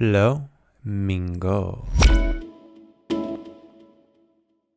Flowmingo.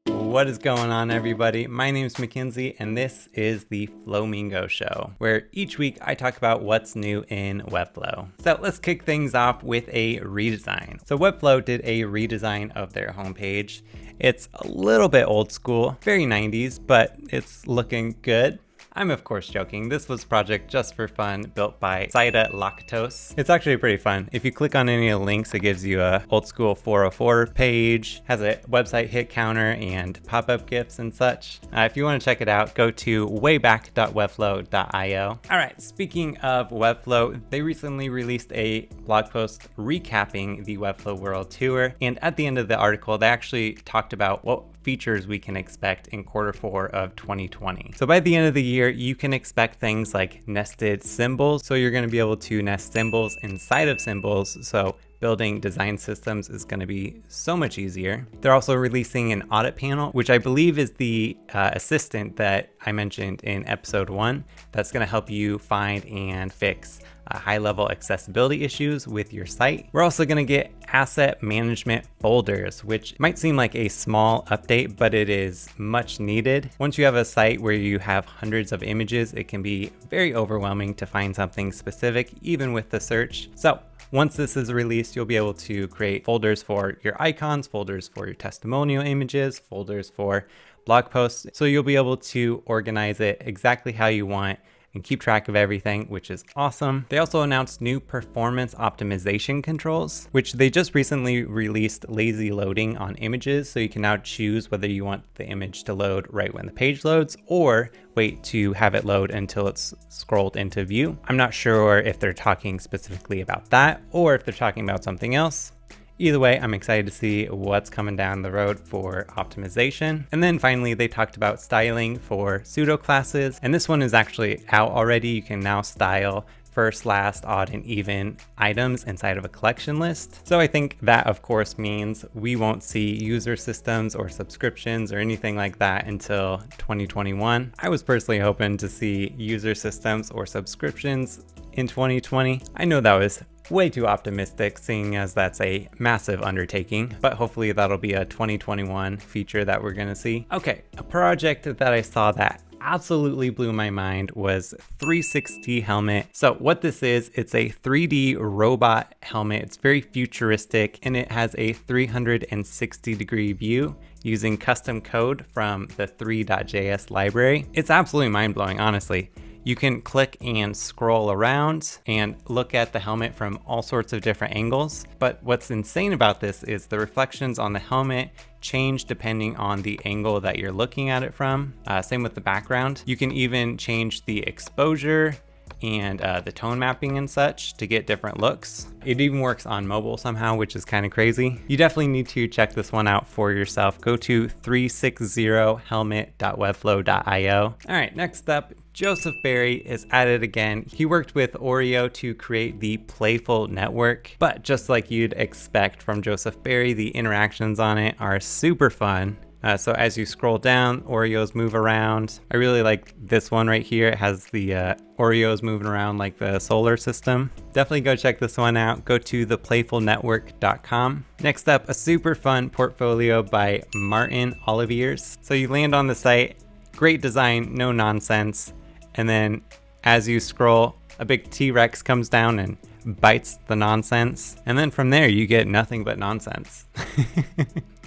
What is going on, everybody? My name is Mackenzie, and this is the Flowmingo Show, where each week I talk about what's new in Webflow. So let's kick things off with a redesign. So Webflow did a redesign of their homepage. It's a little bit old school, very 90s, but it's looking good. I'm of course joking. This was a project just for fun, built by Saita Lakatos. It's actually pretty fun. If you click on any of the links, it gives you a old school 404 page, has a website hit counter and pop-up GIFs and such. If you want to check it out, go to wayback.webflow.io. All right, speaking of Webflow, they recently released a blog post recapping the Webflow World Tour. And at the end of the article, they actually talked about what features we can expect in Q4 of 2020. So by the end of the year, you can expect things like nested symbols. So you're going to be able to nest symbols inside of symbols. So building design systems is going to be so much easier. They're also releasing an audit panel, which I believe is the assistant that I mentioned in episode 1 that's going to help you find and fix high-level accessibility issues with your site. We're also going to get asset management folders, which might seem like a small update, but it is much needed. Once you have a site where you have hundreds of images, it can be very overwhelming to find something specific, even with the search. So once this is released, you'll be able to create folders for your icons, folders for your testimonial images, folders for blog posts. So you'll be able to organize it exactly how you want and keep track of everything, which is awesome. They also announced new performance optimization controls, which they just recently released lazy loading on images. So you can now choose whether you want the image to load right when the page loads or wait to have it load until it's scrolled into view. I'm not sure if they're talking specifically about that or if they're talking about something else. Either way, I'm excited to see what's coming down the road for optimization. And then finally, they talked about styling for pseudo classes. And this one is actually out already. You can now style first, last, odd, and even items inside of a collection list. So I think that of course means we won't see user systems or subscriptions or anything like that until 2021. I was personally hoping to see user systems or subscriptions in 2020. I know that was way too optimistic, seeing as that's a massive undertaking, but hopefully that'll be a 2021 feature that we're gonna see. Okay, a project that I saw that absolutely blew my mind was 360 helmet. So what this is, it's a 3D robot helmet. It's very futuristic and it has a 360-degree view using custom code from the 3.js library. It's absolutely mind-blowing, honestly. You can click and scroll around and look at the helmet from all sorts of different angles. But what's insane about this is the reflections on the helmet change depending on the angle that you're looking at it from. Same with the background. You can even change the exposure and the tone mapping and such to get different looks. It even works on mobile somehow, which is kind of crazy. You definitely need to check this one out for yourself. Go to 360helmet.webflow.io. All right, next up, Joseph Berry is at it again. He worked with Oreo to create the Playful network, but just like you'd expect from Joseph Berry, the interactions on it are super fun. So as you scroll down, Oreos move around. I really like this one right here. It has the Oreos moving around like the solar system. Definitely go check this one out. Go to theplayfulnetwork.com. Next up, a super fun portfolio by Martin Ollivere. So you land on the site, great design, no nonsense. And then as you scroll, a big T-Rex comes down and bites the nonsense. And then from there, you get nothing but nonsense.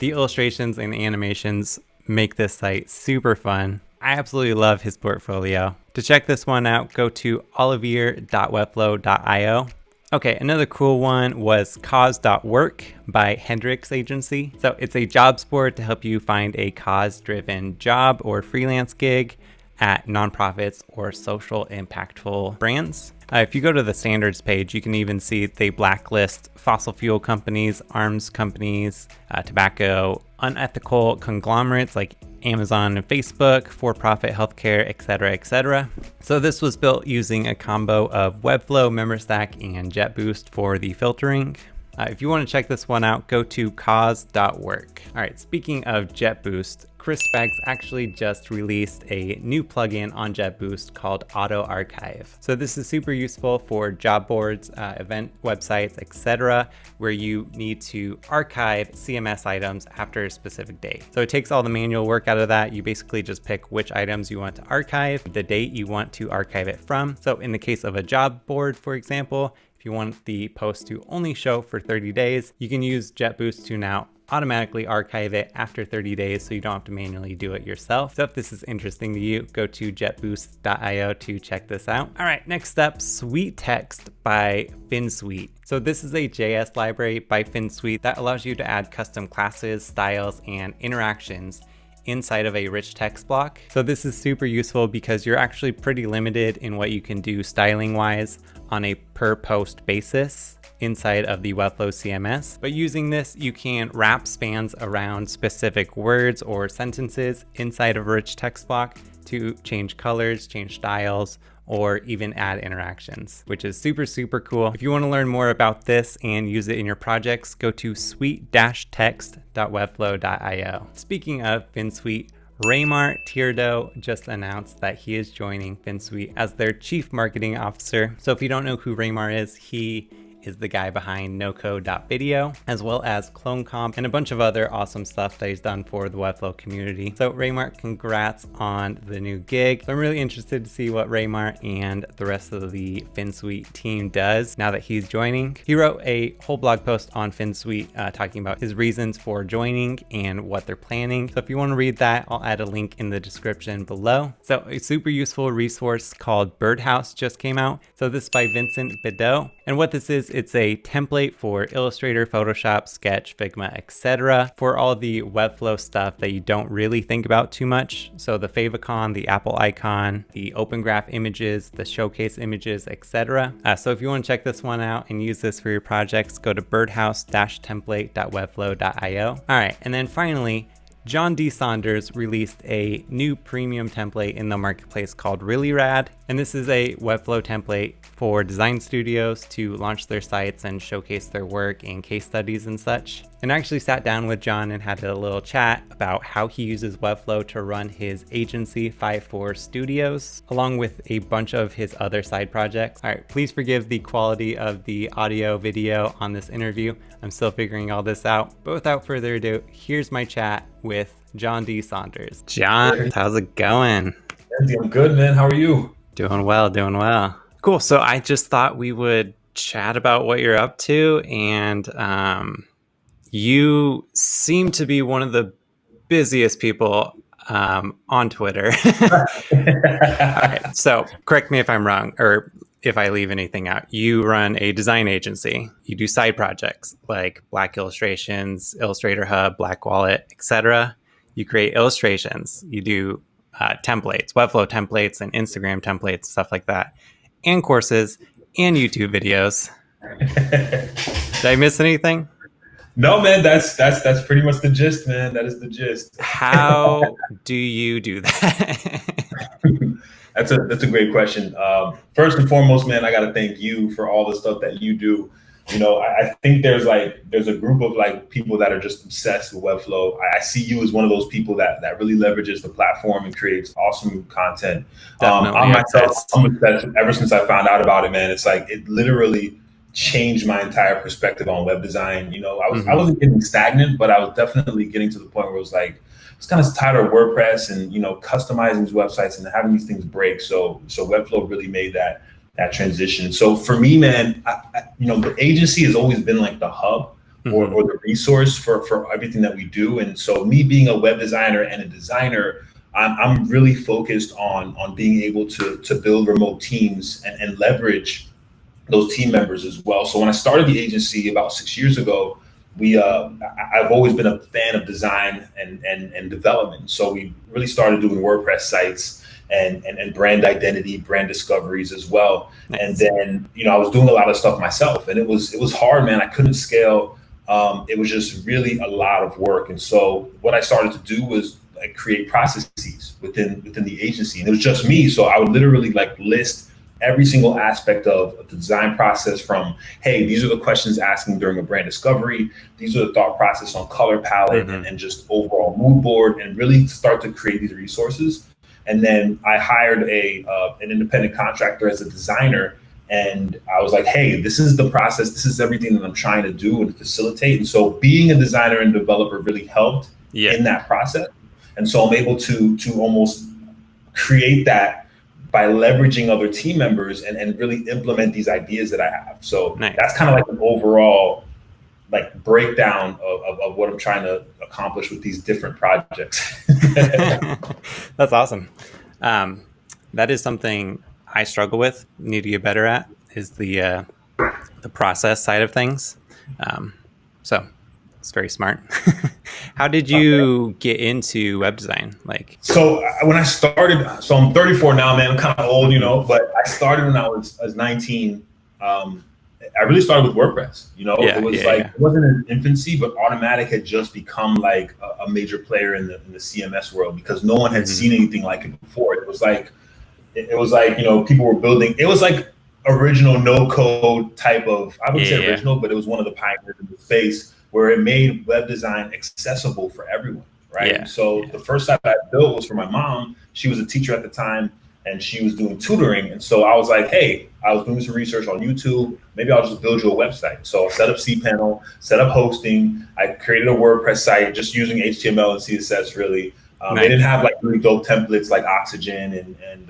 The illustrations and animations make this site super fun. I absolutely love his portfolio. To check this one out, go to ollivere.webflow.io. Okay, another cool one was Cause.Work by Hendricks agency. So it's a jobs board to help you find a cause-driven job or freelance gig at nonprofits or social impactful brands. If you go to the standards page, you can even see they blacklist fossil fuel companies, arms companies, tobacco, unethical conglomerates like Amazon and Facebook, for-profit healthcare, etc., etc. So this was built using a combo of Webflow, MemberStack, and Jetboost for the filtering. If you want to check this one out, go to Cause.Work. All right, speaking of Jetboost, Chris Spags actually just released a new plugin on Jetboost called Auto Archive. So this is super useful for job boards, event websites, etc., where you need to archive CMS items after a specific date. So it takes all the manual work out of that. You basically just pick which items you want to archive, the date you want to archive it from. So in the case of a job board, for example, if you want the post to only show for 30 days, you can use Jetboost to now automatically archive it after 30 days so you don't have to manually do it yourself. So if this is interesting to you, go to jetboost.io to check this out. All right, next up, Sweet Text by Finsweet. So this is a JS library by Finsweet that allows you to add custom classes, styles, and interactions inside of a rich text block. So this is super useful because you're actually pretty limited in what you can do styling wise on a per post basis inside of the Webflow CMS. But using this, you can wrap spans around specific words or sentences inside of a rich text block to change colors, change styles, or even add interactions, which is super, super cool. If you want to learn more about this and use it in your projects, go to sweet-text.webflow.io. Speaking of Finsweet, Raymmar Tidaro just announced that he is joining Finsweet as their Chief Marketing Officer. So if you don't know who Raymmar is, he is the guy behind nocode.video, as well as CloneComp and a bunch of other awesome stuff that he's done for the Webflow community. So Raymmar, congrats on the new gig. So I'm really interested to see what Raymmar and the rest of the Finsweet team does now that he's joining. He wrote a whole blog post on Finsweet talking about his reasons for joining and what they're planning. So if you want to read that, I'll add a link in the description below. So a super useful resource called Birdhouse just came out. So this is by Vincent, Bidaux. And what this is, it's a template for Illustrator, Photoshop, Sketch, Figma, etc. for all the Webflow stuff that you don't really think about too much. So the favicon, the Apple icon, the open graph images, the showcase images, etc. So if you want to check this one out and use this for your projects, go to birdhouse-template.webflow.io. All right, and then finally, John D Saunders released a new premium template in the marketplace called Really Rad. And this is a Webflow template for design studios to launch their sites and showcase their work and case studies and such. And I actually sat down with John and had a little chat about how he uses Webflow to run his agency 5-4 Studios, along with a bunch of his other side projects. All right, please forgive the quality of the audio video on this interview. I'm still figuring all this out. But without further ado, here's my chat with John D Saunders. John, how's it going? I'm good, man. How are you? Doing well, doing well. Cool. So I just thought we would chat about what you're up to, and you seem to be one of the busiest people on Twitter. All right. So correct me if I'm wrong or if I leave anything out. You run a design agency. You do side projects like Black Illustrations, Illustrator Hub, Black Wallet, etc. You create illustrations. You do templates, Webflow templates and Instagram templates, stuff like that, and courses and YouTube videos. Did I miss anything? No, man, that's pretty much the gist, man. That is the gist. How do you do that? That's a great question. First and foremost, man, I got to thank you for all the stuff that you do. You know, I think there's a group of people that are just obsessed with Webflow. I see you as one of those people that really leverages the platform and creates awesome content. I'm obsessed ever since I found out about it, man. It's like it literally changed my entire perspective on web design. You know, I wasn't getting stagnant, but I was definitely getting to the point where it was like, it's kind of tired of WordPress and, you know, customizing these websites and having these things break. So Webflow really made that transition. So for me, man, you know, the agency has always been like the hub or the resource for everything that we do. And so me being a web designer and a designer, I'm really focused on being able to build remote teams and leverage those team members as well. So when I started the agency about 6 years ago, I've always been a fan of design and development. So we really started doing WordPress sites and brand identity, brand discoveries as well. Nice. And then, you know, I was doing a lot of stuff myself, and it was hard, man. I couldn't scale. It was just really a lot of work. And so what I started to do was create processes within the agency, and it was just me. So I would literally list every single aspect of the design process, from, hey, these are the questions asking during a brand discovery. These are the thought process on color palette and just overall mood board, and really start to create these resources. And then I hired an independent contractor as a designer. And I was like, hey, this is the process. This is everything that I'm trying to do and facilitate. And so being a designer and developer really helped in that process. And so I'm able to almost create that by leveraging other team members and really implement these ideas that I have. So that's kind of like an overall like breakdown of what I'm trying to accomplish with these different projects. That's awesome. That is something I struggle with, need to get better at, is the process side of things. So it's very smart. How did you get into web design? Like, so when I started, so I'm 34 now, man, I'm kind of old, you know, but I started when I was 19. I really started with WordPress, you know. It wasn't in infancy, but Automatic had just become like a major player in the CMS world, because no one had seen anything like it before. It was like, you know, people were building, it was like original no code type of, I wouldn't say original, but it was one of the pioneers in the space where it made web design accessible for everyone, right? The first site I built was for my mom. She was a teacher at the time, and she was doing tutoring. And so I was like, hey, I was doing some research on YouTube. Maybe I'll just build you a website. So I set up cPanel, set up hosting. I created a WordPress site just using HTML and CSS, really. They didn't have like really dope templates like Oxygen and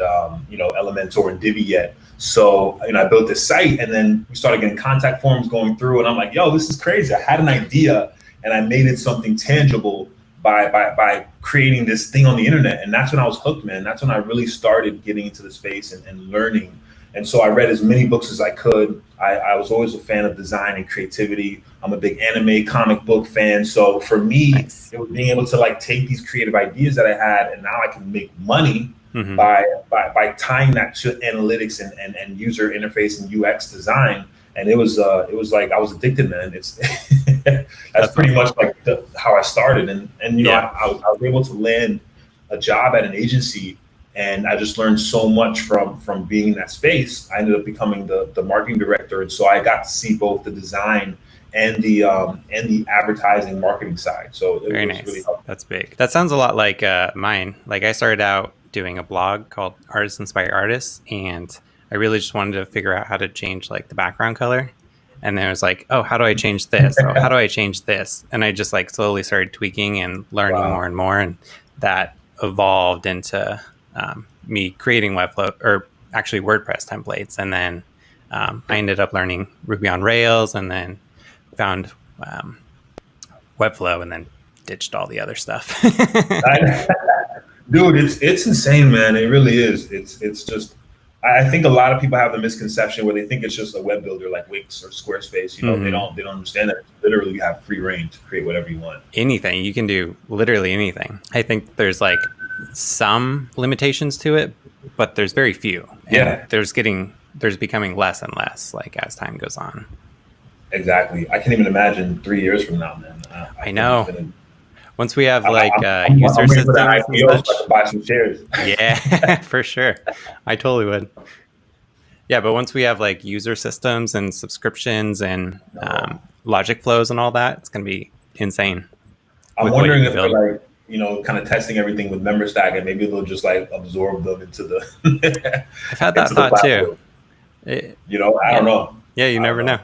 you know, Elementor and Divi yet. So, you know, I built this site, and then we started getting contact forms going through, and I'm like, yo, this is crazy. I had an idea and I made it something tangible by creating this thing on the internet. And that's when I was hooked, man. That's when I really started getting into the space and learning. And so I read as many books as I could. I was always a fan of design and creativity. I'm a big anime comic book fan. So for me, it was being able to like take these creative ideas that I had, and now I can make money by tying that to analytics and user interface and UX design. And it was like I was addicted, man. It's that's pretty much like how I started. And you know, I was able to land a job at an agency, and I just learned so much from being in that space. I ended up becoming the marketing director, and so I got to see both the design and the advertising marketing side. So it was really helpful. That's big. That sounds a lot like mine. Like, I started out doing a blog called Artists Inspire Artists, and I really just wanted to figure out how to change like the background color. And then I was like, oh, how do I change this? Oh, how do I change this? And I just like slowly started tweaking and learning more and more. And that evolved into me creating Webflow, or actually WordPress templates. And then I ended up learning Ruby on Rails, and then found Webflow, and then ditched all the other stuff. Dude, it's insane, man. It really is. It's just, I think a lot of people have the misconception where they think it's just a web builder like Wix or Squarespace. You know, they don't understand that literally you have free reign to create whatever you want. Anything. You can do literally anything. I think there's like some limitations to it, but there's very few. And there's becoming less and less like as time goes on. Exactly. I can't even imagine 3 years from now, man. I know. Once we have like user systems, so I can buy some shares. Yeah, for sure. I totally would. Yeah, but once we have like user systems and subscriptions and logic flows and all that, it's going to be insane. I'm wondering if they're like, you know, kind of testing everything with MemberStack, and maybe they'll just like absorb them into the. I've had that thought too. You know, I don't know. Yeah, you never know.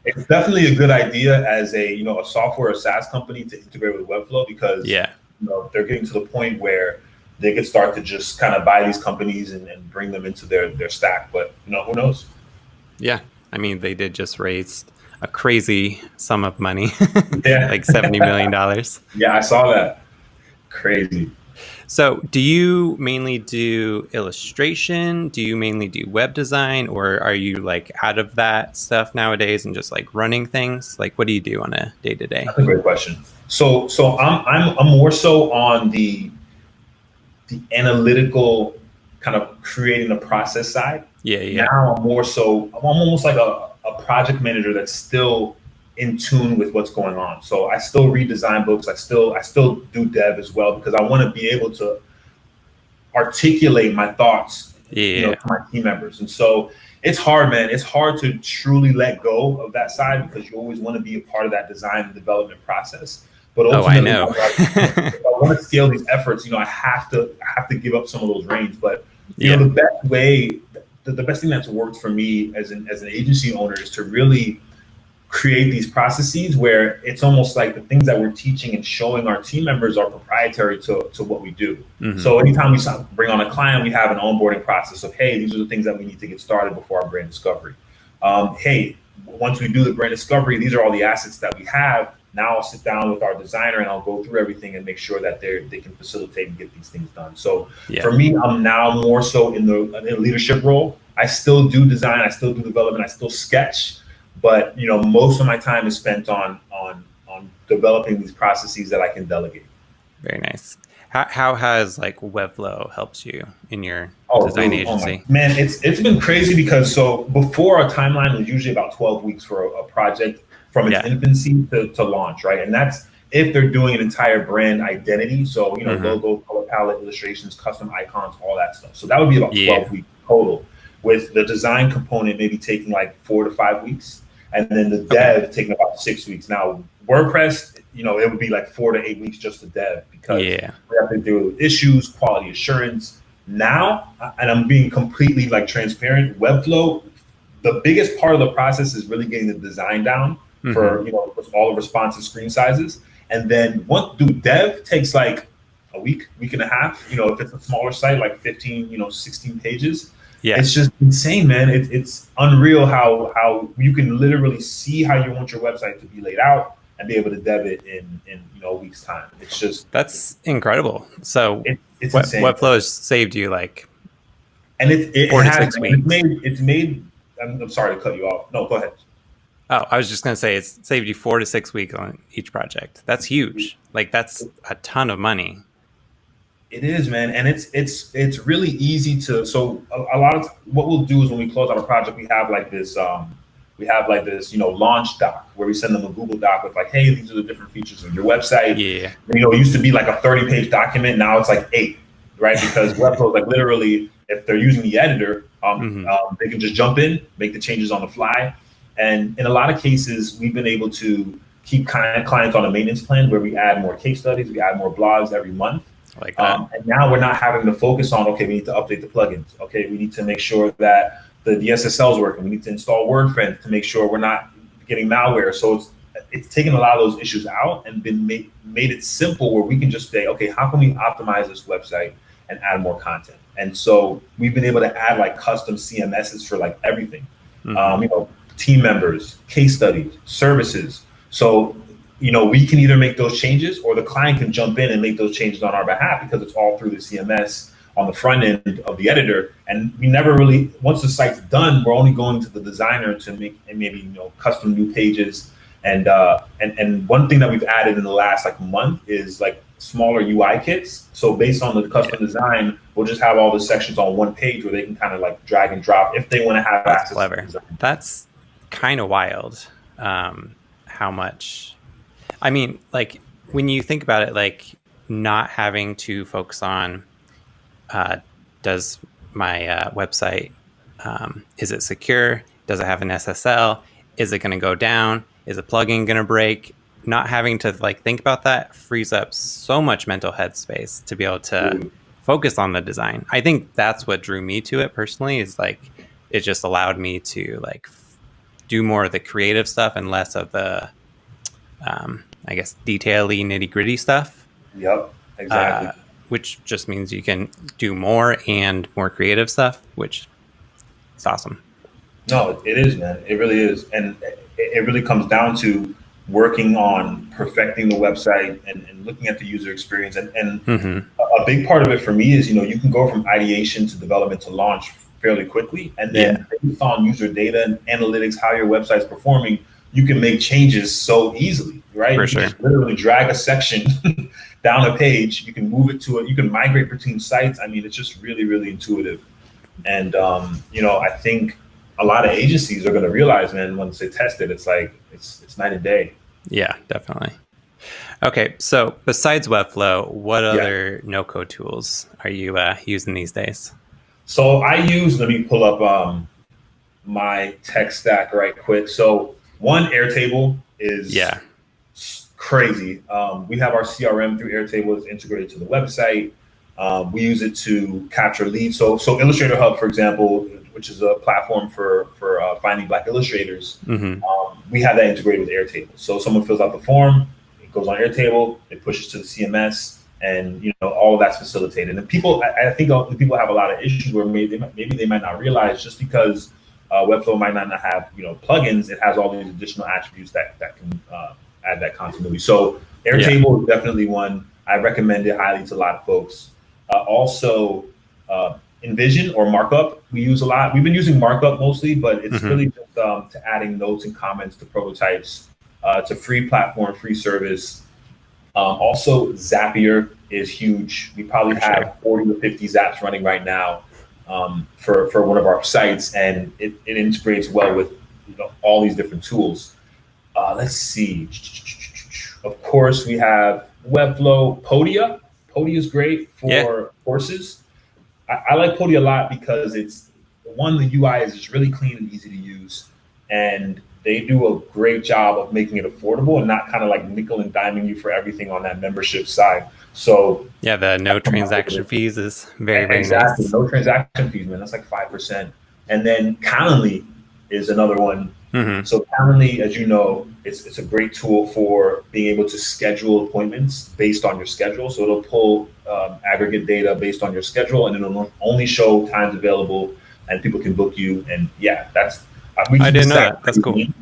It's definitely a good idea as a software or SaaS company to integrate with Webflow, because you know, they're getting to the point where they could start to just kind of buy these companies and bring them into their stack. But you know, who knows? Yeah, I mean, they did just raise a crazy sum of money, like $70 million. Yeah, I saw that. Crazy. So do you mainly do illustration? Do you mainly do web design? Or are you like out of that stuff nowadays and just like running things? Like, what do you do on a day-to-day? That's a great question. So I'm more so on the analytical kind of creating the process side. Yeah. Now I'm almost like a project manager that's still in tune with what's going on. So I still read design books. I still do dev as well, because I want to be able to articulate my thoughts Yeah. to my team members. And so it's hard, man. It's hard to truly let go of that side because you always want to be a part of that design and development process. But I ultimately, know. if I want to scale these efforts, I have to give up some of those reins. But the best way, the best thing that's worked for me as an agency owner is to really create these processes where it's almost like the things that we're teaching and showing our team members are proprietary to what we do. Mm-hmm. So anytime we bring on a client, we have an onboarding process of, hey, these are the things that we need to get started before our brand discovery. Hey, once we do the brand discovery, these are all the assets that we have. Now I'll sit down with our designer and I'll go through everything and make sure that they can facilitate and get these things done. So for me, I'm now more so in the leadership role. I still do design, I still do development, I still sketch. But most of my time is spent on developing these processes that I can delegate. Very nice. How has like Webflow helped you in your design agency? Man, it's been crazy because before our timeline was usually about 12 weeks for a project from its infancy to launch, right? And that's if they're doing an entire brand identity. So logo, color palette, illustrations, custom icons, all that stuff. So that would be about 12 weeks total, with the design component maybe taking like 4 to 5 weeks. And then the dev taking about 6 weeks. Now, WordPress, it would be like 4 to 8 weeks just to dev because we have to deal with issues, quality assurance. Now, and I'm being completely like transparent, Webflow, the biggest part of the process is really getting the design down for all the responsive screen sizes. And then dev takes like a week and a half. If it's a smaller site, like 15, 16 pages. Yeah. It's just insane, man. It's unreal how you can literally see how you want your website to be laid out and be able to dev it in a week's time. It's just that's incredible. So it's insane. Webflow has saved you like and it 4 to 6 weeks. It's made. I'm sorry to cut you off. No, go ahead. Oh, I was just gonna say it's saved you 4 to 6 weeks on each project. That's huge. Like that's a ton of money. It is, man, and it's really easy to. So a lot of what we'll do is when we close out a project, we have like this launch doc where we send them a Google Doc with like, hey, these are the different features of your website. Yeah, it used to be like a 30-page document, now it's like 8, right? Because Webflow, like literally, if they're using the editor, they can just jump in, make the changes on the fly, and in a lot of cases, we've been able to keep clients on a maintenance plan where we add more case studies, we add more blogs every month. Like that. And now we're not having to focus on, okay, we need to update the plugins. Okay, we need to make sure that the SSL is working. We need to install WordFence to make sure we're not getting malware. So it's taken a lot of those issues out and been made it simple where we can just say, okay, how can we optimize this website and add more content? And so we've been able to add like custom CMSs for like everything, team members, case studies, services. So we can either make those changes or the client can jump in and make those changes on our behalf because it's all through the CMS on the front end of the editor. And we never really, once the site's done, we're only going to the designer to make maybe custom new pages. And one thing that we've added in the last like month is like smaller UI kits. So based on the custom design, we'll just have all the sections on one page where they can kind of like drag and drop if they want to have access. Clever. To design. That's kind of wild. How much. I mean, like when you think about it, like not having to focus on, does my website, is it secure? Does it have an SSL? Is it going to go down? Is a plugin going to break? Not having to like think about that frees up so much mental headspace to be able to focus on the design. I think that's what drew me to it personally, is like it just allowed me to like do more of the creative stuff and less of the I guess detail-y, nitty-gritty stuff. Yep, exactly. Which just means you can do more and more creative stuff, which is awesome. No, it is, man. It really is. And it really comes down to working on perfecting the website and looking at the user experience. And a big part of it for me is, you can go from ideation to development to launch fairly quickly. And then based on user data and analytics, how your website's performing, you can make changes so easily, right? For sure. Just literally drag a section down a page. You can move it to it. You can migrate between sites. I mean, it's just really, really intuitive. And, I think a lot of agencies are going to realize, man, once they test it, it's like, it's night and day. Yeah, definitely. Okay. So besides Webflow, what other no-code tools are you using these days? So let me pull up my tech stack right quick. So one, Airtable is crazy. We have our CRM through Airtable. It's integrated to the website. We use it to capture leads. So Illustrator Hub, for example, which is a platform for finding Black illustrators, we have that integrated with Airtable. So someone fills out the form, it goes on Airtable, it pushes to the CMS, and all of that's facilitated. And people, I think people have a lot of issues where maybe they might not realize, just because Webflow might not have plugins, it has all these additional attributes that can add that continuity. So Airtable is definitely one. I recommend it highly to a lot of folks. Also, InVision or Markup, we use a lot. We've been using Markup mostly, but it's really just to adding notes and comments to prototypes. It's a free platform, free service. Also, Zapier is huge. We probably have 40 to 50 Zaps running right now for one of our sites, and it integrates well with all these different tools. Let's see. Of course, we have Webflow. Podia. Podia is great for courses. I like Podia a lot because the UI is just really clean and easy to use, and they do a great job of making it affordable and not kind of like nickel and diming you for everything on that membership side. So the no transaction fees is very nice. No transaction fees, man. That's like 5%. And then Calendly is another one. So Calendly, as you know, it's a great tool for being able to schedule appointments based on your schedule. So it'll pull aggregate data based on your schedule, and it'll only show times available, and people can book you. And I didn't know that. That's cool. Lean.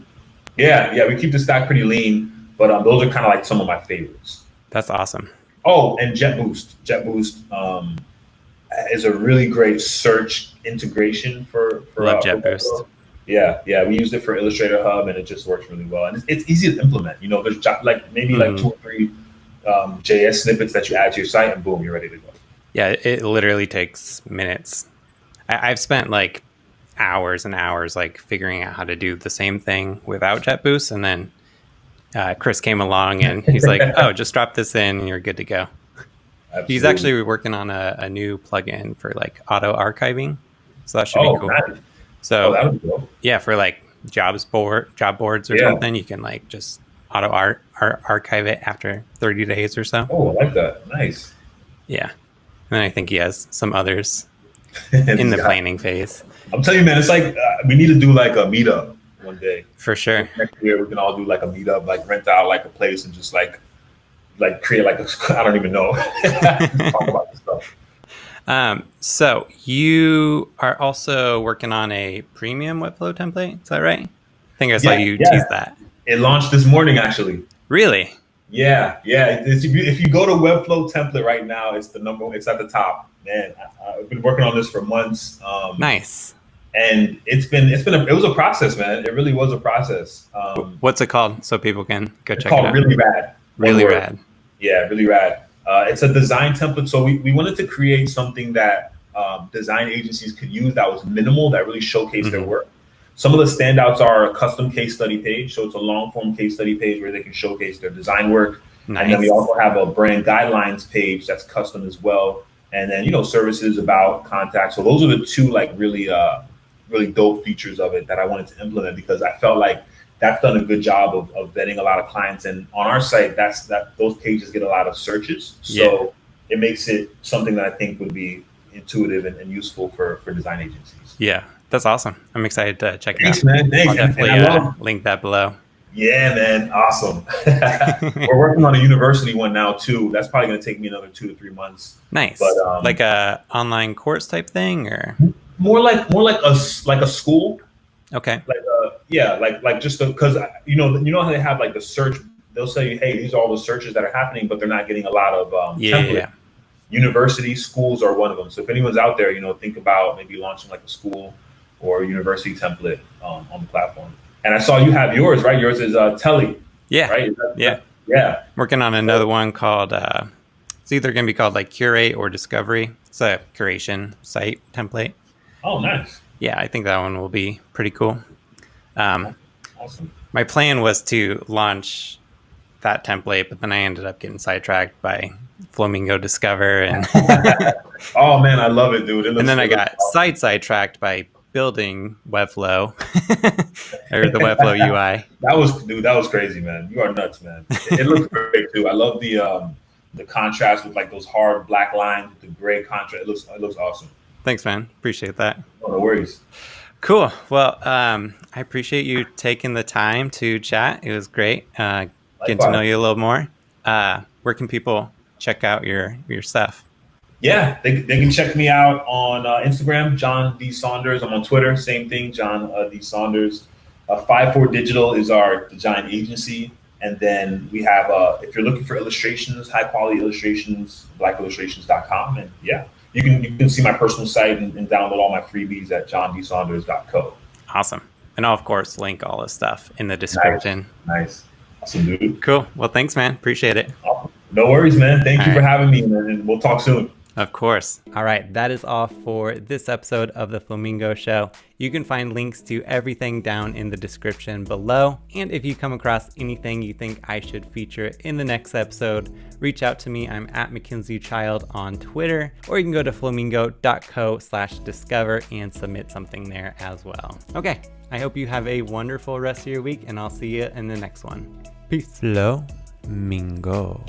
Yeah, we keep the stack pretty lean, but those are kind of like some of my favorites. That's awesome. Oh, and Jetboost. Jetboost is a really great search integration for Love Jetboost. Yeah, we used it for Illustrator Hub, and it just works really well. And it's easy to implement. There's maybe like 2 or 3 JS snippets that you add to your site, and boom, you're ready to go. Yeah, it literally takes minutes. I've spent like hours and hours figuring out how to do the same thing without Jetboost, and then Chris came along and he's like, "Oh, just drop this in, and you're good to go." Absolutely. He's actually working on a new plugin for auto archiving, so that should be cool. Nice. So that would be cool. Yeah, for job boards or something, you can just auto archive it after 30 days or so. Oh, I like that. Nice. Yeah, and then I think he has some others in the planning phase. I'm telling you, man, it's we need to do a meetup one day. For sure. Next year, we can all do a meetup, rent out a place and just create I don't even know. Talk about this stuff. So you are also working on a premium Webflow template. Is that right? I think I saw you tease that. It launched this morning, actually. Really? Yeah. If you go to Webflow template right now, it's it's at the top. Man, I've been working on this for months. Nice. And it was a process, man. It really was a process. What's it called so people can go check it out? It's called Really Rad. Really Rad. Yeah, Really Rad. It's a design template. So we wanted to create something that design agencies could use that was minimal, that really showcased their work. Some of the standouts are a custom case study page. So it's a long form case study page where they can showcase their design work. Nice. And then we also have a brand guidelines page that's custom as well. And then, services, about, contacts. So those are the two really dope features of it that I wanted to implement, because I felt like that's done a good job of vetting a lot of clients. And on our site, those pages get a lot of searches. So it makes it something that I think would be intuitive and useful for design agencies. Yeah, that's awesome. I'm excited to check it out. Man, thanks. I'll definitely link that below. Yeah, man. Awesome. We're working on a university one now too. That's probably going to take me another 2 to 3 months. Nice. But like a online course type thing, or more like a school. Okay. Just because you know how they have the search. They'll say, hey, these are all the searches that are happening, but they're not getting a lot of templates. Yeah. University schools are one of them. So if anyone's out there, think about maybe launching a school or a university template on the platform. And I saw you have yours, right? Yours is Telly. Yeah. Right? Yeah. Working on another one called, it's either going to be called Curate or Discovery. It's a curation site template. Oh, nice. Yeah, I think that one will be pretty cool. Awesome. My plan was to launch that template, but then I ended up getting sidetracked by Flowmingo Discover, and oh man, I love it, dude. And then I got sidetracked by building Webflow or the Webflow UI. That was crazy, man. You are nuts, man. It looks great too. I love the contrast with like those hard black lines with the gray contrast. It looks awesome. Thanks, man. Appreciate that. No worries. Cool. Well, I appreciate you taking the time to chat. It was great getting to know you a little more. Where can people check out your stuff? Yeah, they can check me out on Instagram, John D Saunders. I'm on Twitter, same thing, John D Saunders. 54 Digital is our design agency. And then we have, if you're looking for illustrations, high quality illustrations, blackillustrations.com. And yeah, you can see my personal site and download all my freebies at johnDsaunders.co. Awesome. And I'll, of course, link all this stuff in the description. Nice. Awesome, dude. Cool. Well, thanks, man. Appreciate it. No worries, man. Thank you for having me, and we'll talk soon. Of course. All right, that is all for this episode of the Flowmingo Show. You can find links to everything down in the description below. And if you come across anything you think I should feature in the next episode, reach out to me. I'm at McKinseyChild on Twitter, or you can go to flowmingo.co/discover and submit something there as well. Okay, I hope you have a wonderful rest of your week, and I'll see you in the next one. Peace. Flowmingo.